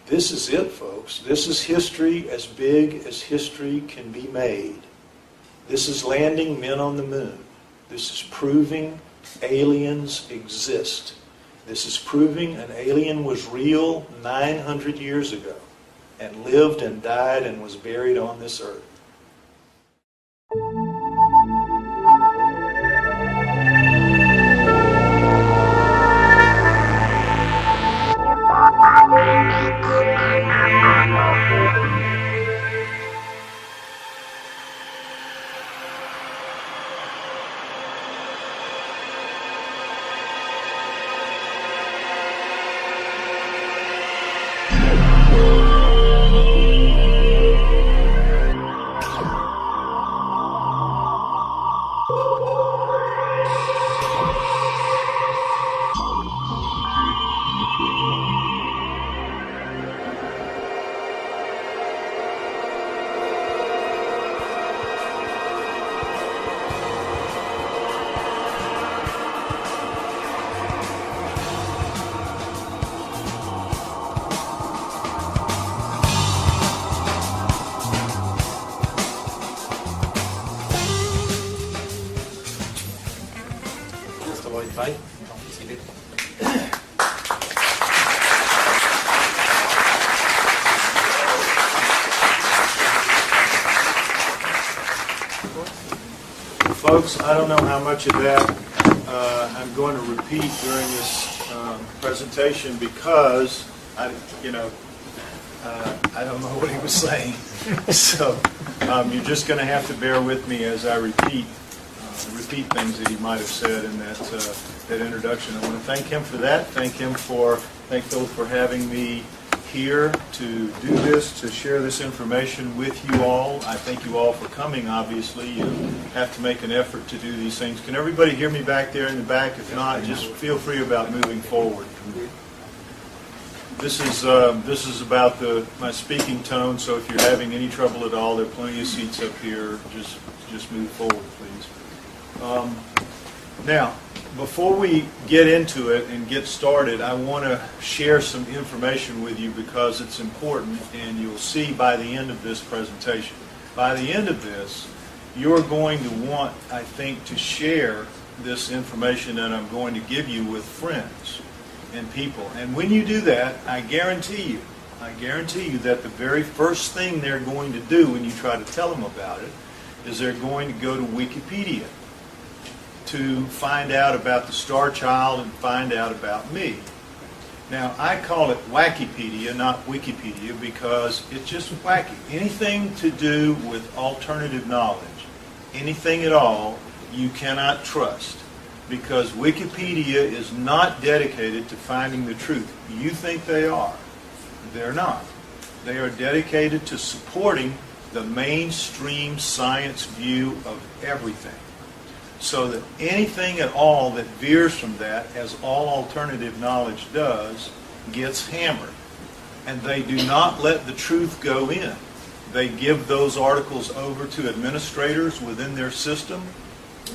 This is it, folks. This is history as big as history can be made. This is landing men on the moon. This is proving aliens exist. This is proving an alien was real 900 years ago and lived and died and was buried on this earth. Mr. Lloyd, bye. Seated. Folks, I don't know how much of that I'm going to repeat during this presentation because I don't know what he was saying. So you're just going to have to bear with me as I repeat things that he might have said in that introduction. I want to thank him for that. Thank Phil for having me here to do this, to share this information with you all. I thank you all for coming, obviously. You have to make an effort to do these things. Can everybody hear me back there in the back? If not, just feel free about moving forward. This is about my speaking tone, so if you're having any trouble at all, there are plenty of seats up here. Just move forward, please. Now, before we get into it and get started, I want to share some information with you because it's important, and you'll see by the end of this presentation. By the end of this, you're going to want, I think, to share this information that I'm going to give you with friends and people. And when you do that, I guarantee you that the very first thing they're going to do when you try to tell them about it is they're going to go to Wikipedia to find out about the Starchild and find out about me. Now, I call it Wackipedia, not Wikipedia, because it's just wacky. Anything to do with alternative knowledge, anything at all, you cannot trust, because Wikipedia is not dedicated to finding the truth. You think they are. They're not. They are dedicated to supporting the mainstream science view of everything. So that anything at all that veers from that, as all alternative knowledge does, gets hammered. And they do not let the truth go in. They give those articles over to administrators within their system.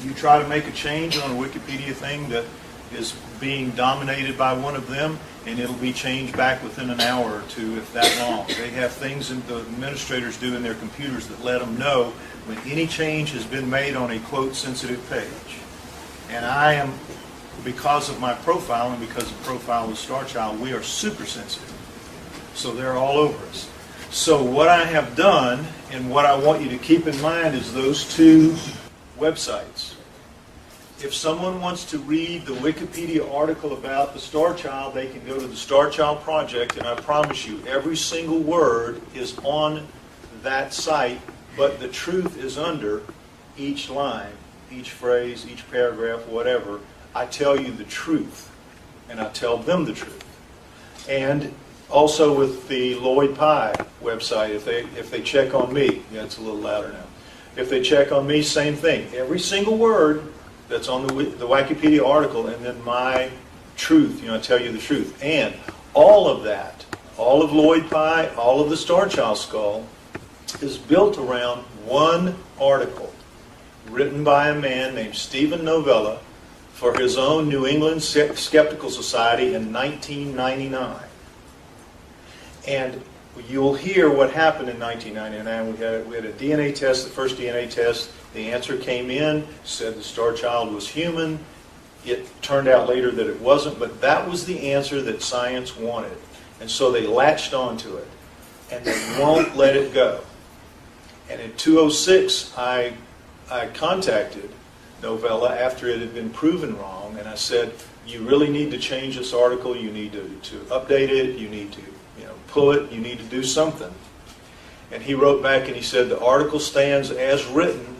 You try to make a change on a Wikipedia thing that is being dominated by one of them, and it'll be changed back within an hour or two, if that long. They have things that the administrators do in their computers that let them know when any change has been made on a, quote, sensitive page. And I am, because of my profile and because of the profile of Starchild, we are super sensitive. So they're all over us. So what I have done, and what I want you to keep in mind, is those two websites. If someone wants to read the Wikipedia article about the Starchild, they can go to the Starchild Project, and I promise you, every single word is on that site, but the truth is under each line, each phrase, each paragraph, whatever. I tell you the truth, and I tell them the truth. And also with the Lloyd website, if they check on me, yeah, it's a little louder now. If they check on me, same thing. Every single word that's on the Wikipedia article, and then my truth, I tell you the truth. And all of that, all of Lloyd all of the Starchild Skull, is built around one article written by a man named Stephen Novella for his own New England Skeptical Society in 1999. And you'll hear what happened in 1999. We had a DNA test, the first DNA test. The answer came in, said the Starchild was human. It turned out later that it wasn't, but that was the answer that science wanted. And so they latched onto it, and they won't let it go. And in 2006, I contacted Novella after it had been proven wrong, and I said, you really need to change this article, you need to update it, you need to pull it, you need to do something. And he wrote back and he said the article stands as written,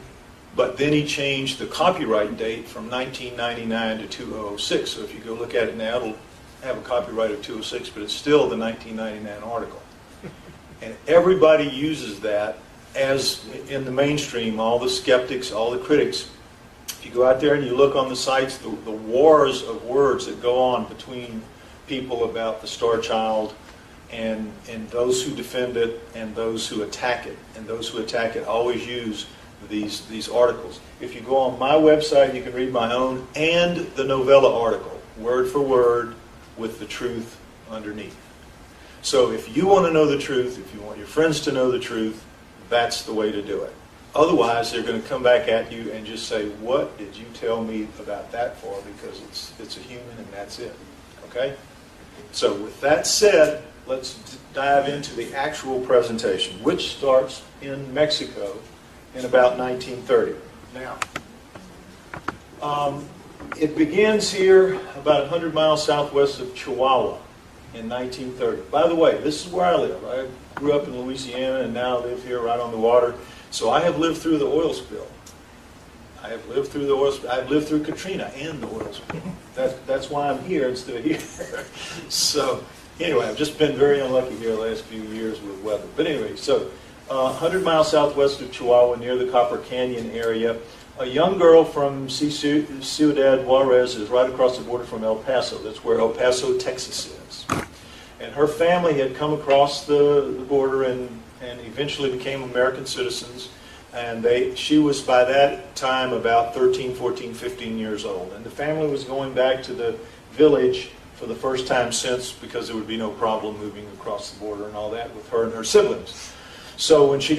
but then he changed the copyright date from 1999 to 2006. So if you go look at it now, it'll have a copyright of 2006, but it's still the 1999 article. And everybody uses that as in the mainstream, all the skeptics, all the critics. If you go out there and you look on the sites, the wars of words that go on between people about the Starchild and those who defend it and those who attack it. And those who attack it always use these articles. If you go on my website, you can read my own and the Novella article, word for word, with the truth underneath. So if you want to know the truth, if you want your friends to know the truth, that's the way to do it. Otherwise, they're going to come back at you and just say, what did you tell me about that for? Because it's a human and that's it. Okay? So with that said, let's dive into the actual presentation, which starts in Mexico in about 1930. Now, it begins here about 100 miles southwest of Chihuahua in 1930. By the way, this is where I live. I grew up in Louisiana and now live here right on the water. So I have lived through the oil spill. I have lived through the oil spill. I've lived through Katrina and the oil spill. That's why I'm here instead of here. So anyway, I've just been very unlucky here the last few years with weather. But anyway, so 100 miles southwest of Chihuahua, near the Copper Canyon area, a young girl from Ciudad Juarez is right across the border from El Paso. That's where El Paso, Texas is. And her family had come across the border and eventually became American citizens. And she was by that time about 13, 14, 15 years old. And the family was going back to the village for the first time since, because there would be no problem moving across the border and all that with her and her siblings. So when they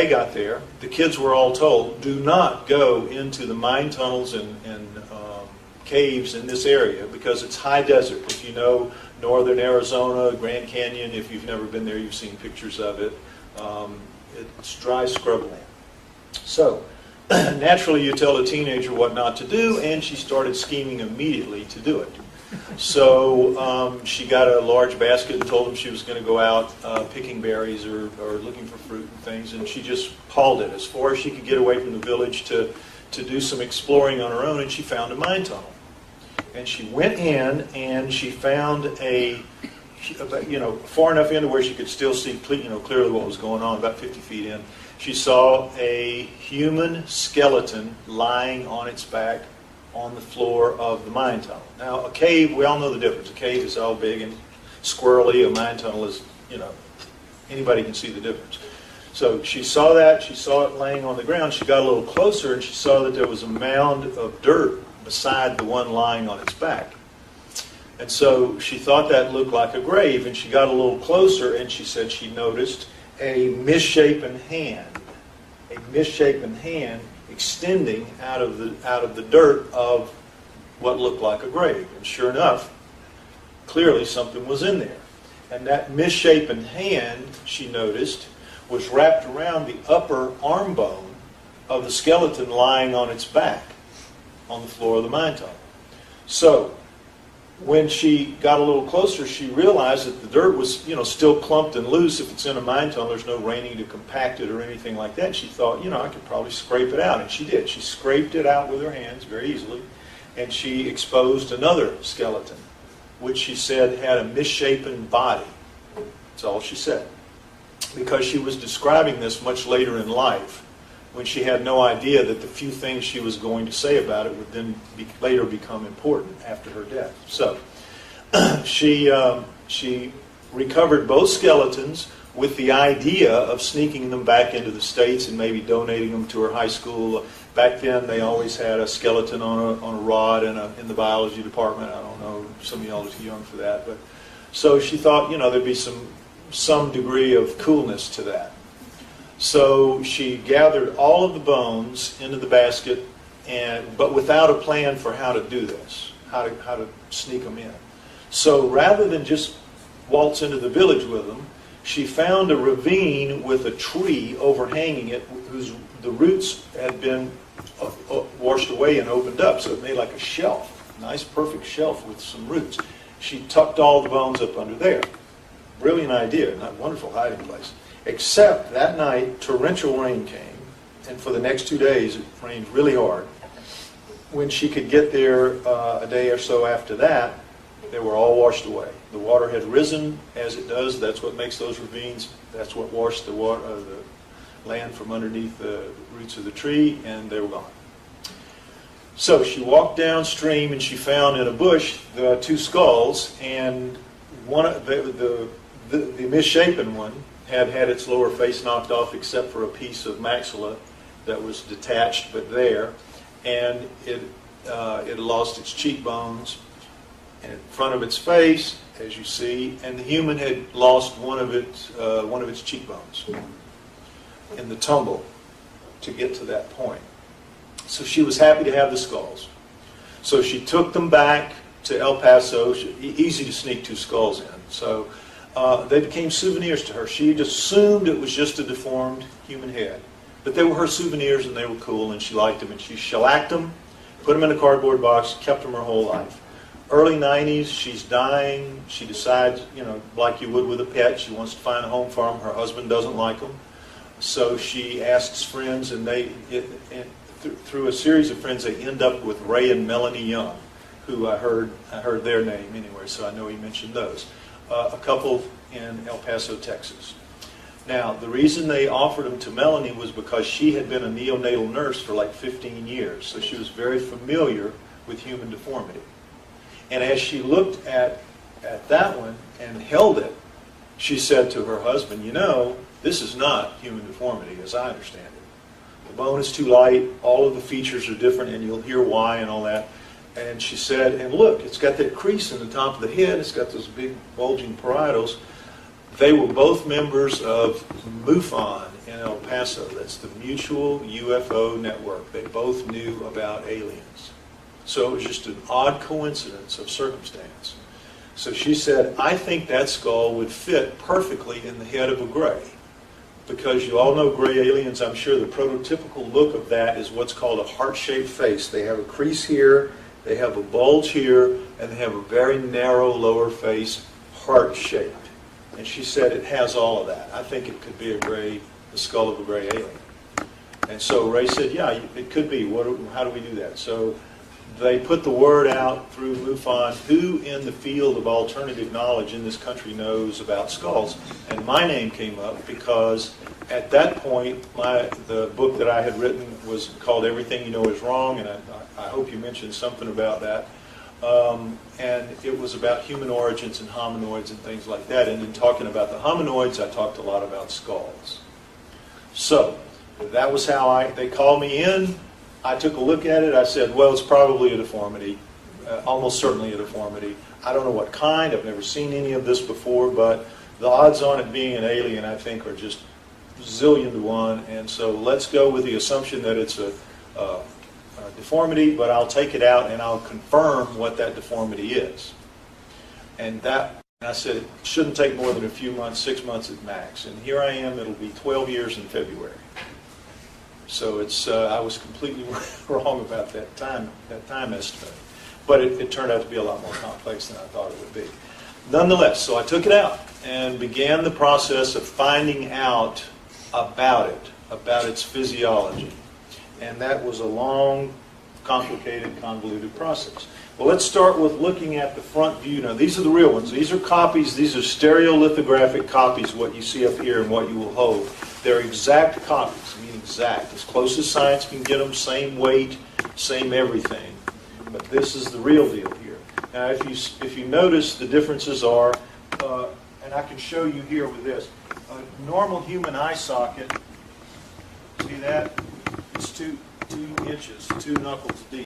got there, the kids were all told, do not go into the mine tunnels and caves in this area because it's high desert. If you know northern Arizona, Grand Canyon, if you've never been there, you've seen pictures of it. It's dry scrubland. So naturally you tell a teenager what not to do, and she started scheming immediately to do it. So she got a large basket and told them she was going to go out picking berries or looking for fruit and things, and she just hauled it as far as she could get away from the village to do some exploring on her own, and she found a mine tunnel. And she went in and she found far enough in to where she could still see clearly what was going on, about 50 feet in. She saw a human skeleton lying on its back on the floor of the mine tunnel. Now, a cave, we all know the difference. A cave is all big and squirrely. A mine tunnel is, anybody can see the difference. So she saw that. She saw it laying on the ground. She got a little closer and she saw that there was a mound of dirt beside the one lying on its back. And so she thought that looked like a grave, and she got a little closer and she said she noticed a misshapen hand extending out of the dirt of what looked like a grave. And sure enough, clearly something was in there. And that misshapen hand, she noticed, was wrapped around the upper arm bone of the skeleton lying on its back on the floor of the mine tunnel. So when she got a little closer, she realized that the dirt was, still clumped and loose. If it's in a mine tunnel, there's no raining to compact it or anything like that. She thought, I could probably scrape it out. And she did. She scraped it out with her hands very easily. And she exposed another skeleton, which she said had a misshapen body. That's all she said. Because she was describing this much later in life, when she had no idea that the few things she was going to say about it would then later become important after her death. So she recovered both skeletons with the idea of sneaking them back into the States and maybe donating them to her high school. Back then, they always had a skeleton on a rod in the biology department. I don't know, some of y'all are too young for that. But so she thought, there'd be some some degree of coolness to that. So she gathered all of the bones into the basket, but without a plan for how to do this, how to sneak them in. So rather than just waltz into the village with them, she found a ravine with a tree overhanging it, the roots had been washed away and opened up, so it made like a shelf, nice perfect shelf with some roots. She tucked all the bones up under there. Brilliant idea, not wonderful hiding place. Except that night, torrential rain came, and for the next 2 days it rained really hard. When she could get there a day or so after that, they were all washed away. The water had risen as it does. That's what makes those ravines. That's what washed the land from underneath the roots of the tree, and they were gone. So she walked downstream and she found in a bush the 2 skulls, and one of the misshapen one had its lower face knocked off except for a piece of maxilla that was detached but there, and it lost its cheekbones in front of its face, as you see, and the human had lost one of its cheekbones in the tumble to get to that point. So she was happy to have the skulls. So she took them back to El Paso. Easy to sneak 2 skulls in. So they became souvenirs to her. She just assumed it was just a deformed human head. But they were her souvenirs, and they were cool, and she liked them. And she shellacked them, put them in a cardboard box, kept them her whole life. Early 90s, she's dying. She decides, like you would with a pet, she wants to find a home for them. Her husband doesn't like them. So she asks friends, and through a series of friends, they end up with Ray and Melanie Young, who I heard their name anyway, so I know he mentioned those. A couple in El Paso, Texas. Now, the reason they offered them to Melanie was because she had been a neonatal nurse for like 15 years, so she was very familiar with human deformity. And as she looked at that one and held it, she said to her husband, this is not human deformity as I understand it. The bone is too light, all of the features are different, and you'll hear why and all that. And she said, and look, it's got that crease in the top of the head, it's got those big bulging parietals. They were both members of MUFON in El Paso. That's the Mutual UFO Network. They both knew about aliens. So it was just an odd coincidence of circumstance. So she said, I think that skull would fit perfectly in the head of a gray. Because you all know gray aliens, I'm sure the prototypical look of that is what's called a heart-shaped face. They have a crease here, they have a bulge here, and they have a very narrow lower face, heart-shaped. And she said it has all of that. I think it could be the skull of a gray alien. And so Ray said, yeah, it could be. How do we do that? So they put the word out through MUFON, who in the field of alternative knowledge in this country knows about skulls. And my name came up because at that point, the book that I had written was called Everything You Know Is Wrong, and I hope you mentioned something about that. And it was about human origins and hominoids and things like that. And in talking about the hominoids, I talked a lot about skulls. So that was how they called me in. I took a look at it. I said, well, it's probably a deformity, almost certainly a deformity. I don't know what kind. I've never seen any of this before, but the odds on it being an alien, I think, are just zillion to 1. And so let's go with the assumption that it's a deformity, but I'll take it out and I'll confirm what that deformity is. And I said it shouldn't take more than a few months, 6 months at max. And here I am. It'll be 12 years in February. So I was completely wrong about that time estimate. But it turned out to be a lot more complex than I thought it would be. Nonetheless, so I took it out and began the process of finding out about its physiology. And that was a long, complicated, convoluted process. Well, let's start with looking at the front view. Now, these are the real ones. These are copies. These are stereolithographic copies, what you see up here and what you will hold. They're exact copies, I mean exact, as close as science can get them, same weight, same everything. But this is the real deal here. Now, if you notice, the differences are, and I can show you here with this, a normal human eye socket, see that? It's 2 inches, 2 knuckles deep.